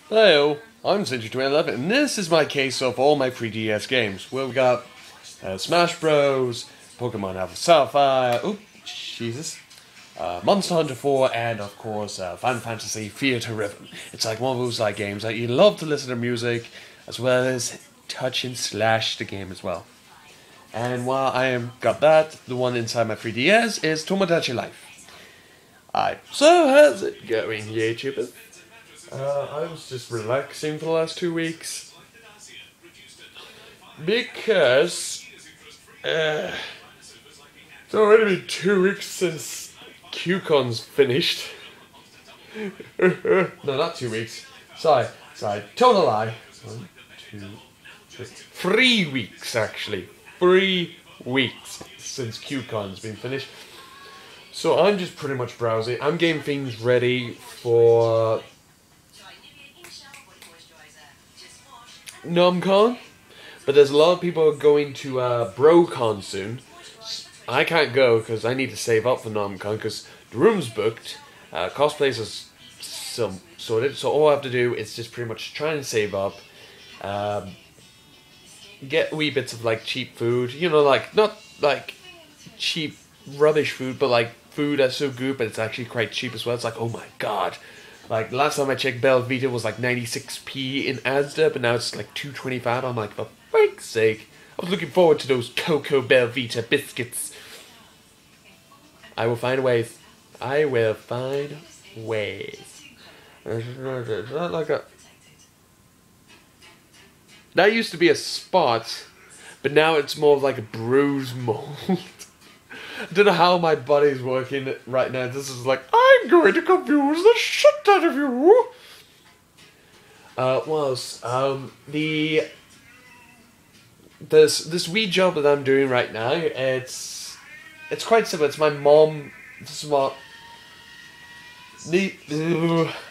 Hello, I'm Century2011, and this is my case of all my 3DS games. Well, we got Smash Bros, Pokemon Alpha Sapphire, Jesus, Monster Hunter 4, and of course Final Fantasy Theater Rhythm. It's like one of those games that you love to listen to music, as well as touch and slash the game as well. And while I am got that, the one inside my 3DS is Tomodachi Life. So how's it going, YouTubers? I was just relaxing for the last 2 weeks because it's already been 2 weeks since QCon's finished. No, not 2 weeks. Sorry, total lie. 1, 2, 3 weeks actually. 3 weeks since QCon's been finished. So I'm just pretty much browsing. I'm getting things ready for NomCon, but there's a lot of people going to BroCon soon. I can't go because I need to save up for NomCon because the room's booked, cosplays is some sorted, so all I have to do is just pretty much try and save up, get wee bits of cheap food, not cheap rubbish food, but food that's so good but it's actually quite cheap as well. It's oh my god. Last time I checked, Belvita was 96p in Asda, but now it's $2.25. I'm for fuck's sake. I was looking forward to those Cocoa Belvita biscuits. I will find ways. I will find ways. It's not like a... That used to be a spot, but now it's more of a bruise mold. I don't know how my body's working right now. This is I'm going to confuse the shit out of you. What else? This wee job that I'm doing right now, it's quite simple. It's my mom. This is what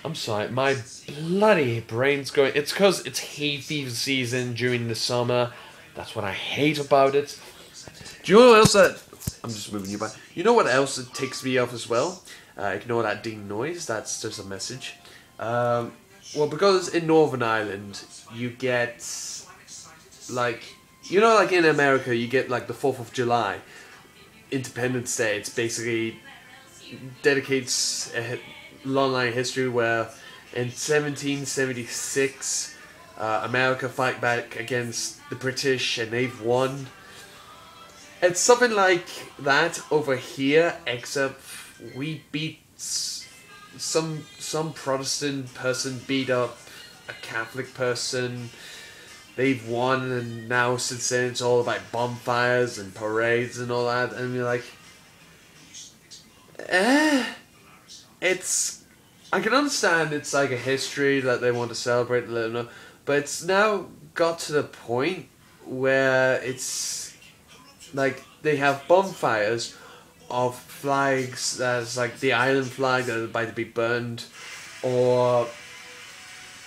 I'm sorry, my bloody brain's going. It's because it's hay fever season during the summer. That's what I hate about it. Do you know what else that... I'm just moving you back. You know what else it takes me off as well? Ignore that ding noise, that's just a message. Well, because in Northern Ireland, you get, in America, you get, the 4th of July, Independence Day. It's basically dedicates a long line of history where in 1776, America fight back against the British and they've won. It's something like that over here, except we beat some Protestant person beat up a Catholic person. They've won, and now since then it's all about bonfires and parades and all that. And you're it's... I can understand it's a history that they want to celebrate, but it's now got to the point where it's... they have bonfires of flags that's the island flag that is about to be burned. Or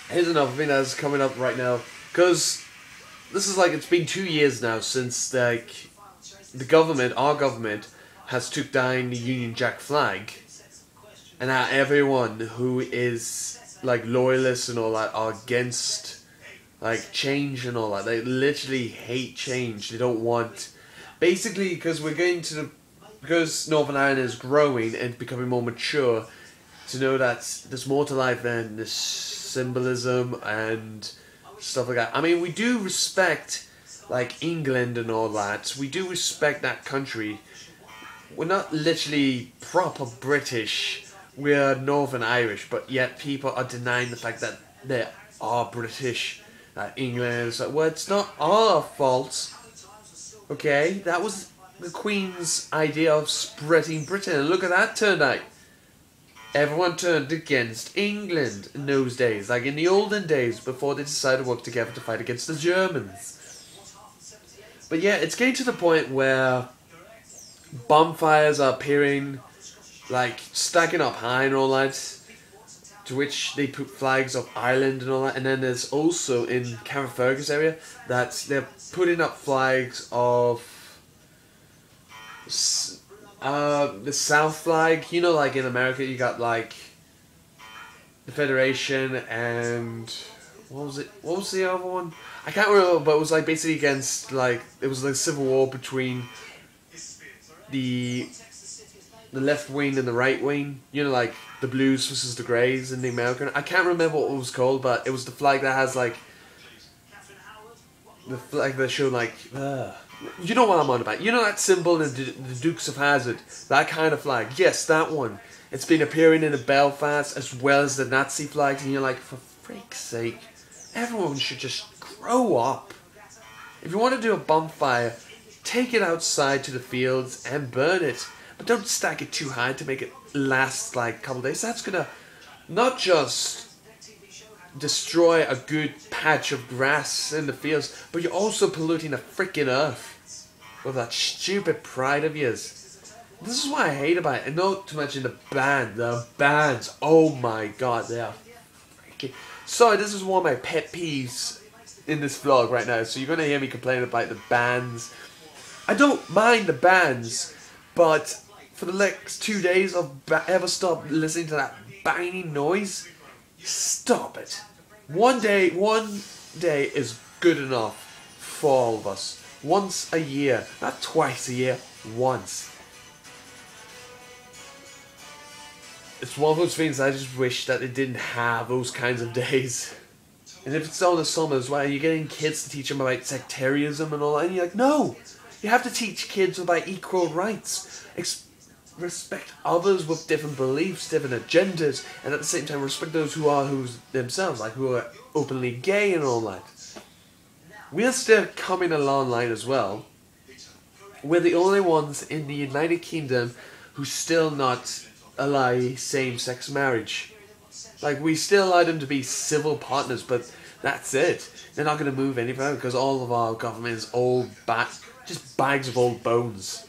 here's another thing that's coming up right now, because this is it's been 2 years now since the government, our government, has took down the Union Jack flag, and now everyone who is loyalists and all that are against change and all that. They literally hate change. They don't want... Basically, because we're going to because Northern Ireland is growing and becoming more mature, to know that there's more to life than this symbolism and stuff like that. I mean, we do respect England and all that. We do respect that country. We're not literally proper British. We're Northern Irish, but yet people are denying the fact that they are British. England is well, it's not our fault. Okay, that was the Queen's idea of spreading Britain, and look at that turned out. Everyone turned against England in those days, in the olden days, before they decided to work together to fight against the Germans. But yeah, it's getting to the point where bonfires are appearing, stacking up high and all that, to which they put flags of Ireland and all that. And then there's also in Carrickfergus area that they're putting up flags of the South flag. In America you got the Federation and what was it? What was the other one? I can't remember, but it was like basically against like it was like a civil war between the left wing and the right wing. You know, like the Blues versus the Greys in the American. I can't remember what it was called, but it was the flag that has like the flag that showed like. You know what I'm on about. You know that symbol in the Dukes of Hazzard? That kind of flag. Yes, that one. It's been appearing in the Belfast as well as the Nazi flags, and you're like, for freak's sake, everyone should just grow up. If you want to do a bonfire, take it outside to the fields and burn it. But don't stack it too high to make it last like a couple of days. That's gonna not just destroy a good patch of grass in the fields, but you're also polluting the freaking earth with that stupid pride of yours. This is what I hate about it. And not to mention the bands. Oh my god, they are freaking. Sorry, this is one of my pet peeves in this vlog right now. So you're gonna hear me complain about the bands. I don't mind the bands, but for the next 2 days I've ever stopped listening to that banging noise. Stop it. One day is good enough for all of us. Once a year, not twice a year, once. It's one of those things I just wish that it didn't have those kinds of days. And if it's all the summer as well, you're getting kids to teach them about sectarianism and all that, and you're like, no! You have to teach kids about equal rights. Respect others with different beliefs, different agendas, and at the same time respect those who are themselves, like who are openly gay and all that. We're still coming along line as well. We're the only ones in the United Kingdom who still not allow same-sex marriage. Like, we still allow them to be civil partners, but that's it. They're not going to move any further because all of our government is just bags of old bones.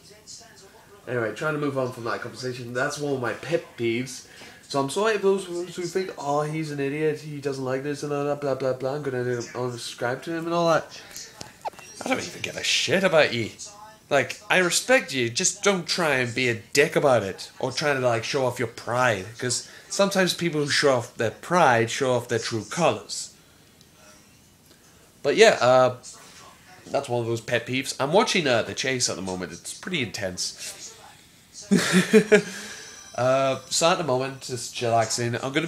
Anyway, trying to move on from that conversation. That's one of my pet peeves. So I'm sorry if those who think, oh, he's an idiot, he doesn't like this and all that, blah, blah, blah. I'm going to unsubscribe to him and all that. I don't even give a shit about you. Like, I respect you, just don't try and be a dick about it. Or try to, like, show off your pride. Because sometimes people who show off their pride show off their true colours. But yeah, that's one of those pet peeves. I'm watching The Chase at the moment. It's pretty intense. So at the moment, just chillaxing. I will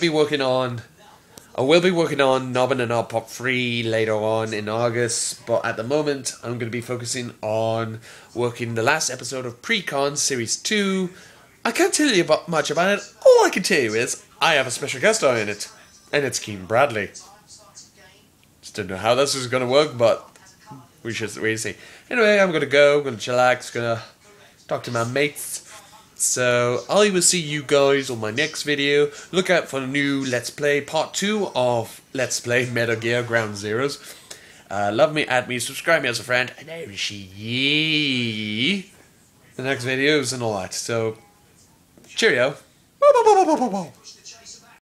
be working on Nob and Knob Pop 3 later on in August, but at the moment, I'm going to be focusing on working the last episode of Precon Series 2. I can't tell you much about it. All I can tell you is, I have a special guest star in it, and it's Keane Bradley. Just don't know how this is going to work, but we should wait and see. Anyway, I'm going to go, I'm going to chillax, going to talk to my mates. So, I will see you guys on my next video. Look out for the new Let's Play Part 2 of Let's Play Metal Gear Ground Zeroes. Love me, add me, subscribe me as a friend, and I will see ye the next videos and all that. So, cheerio.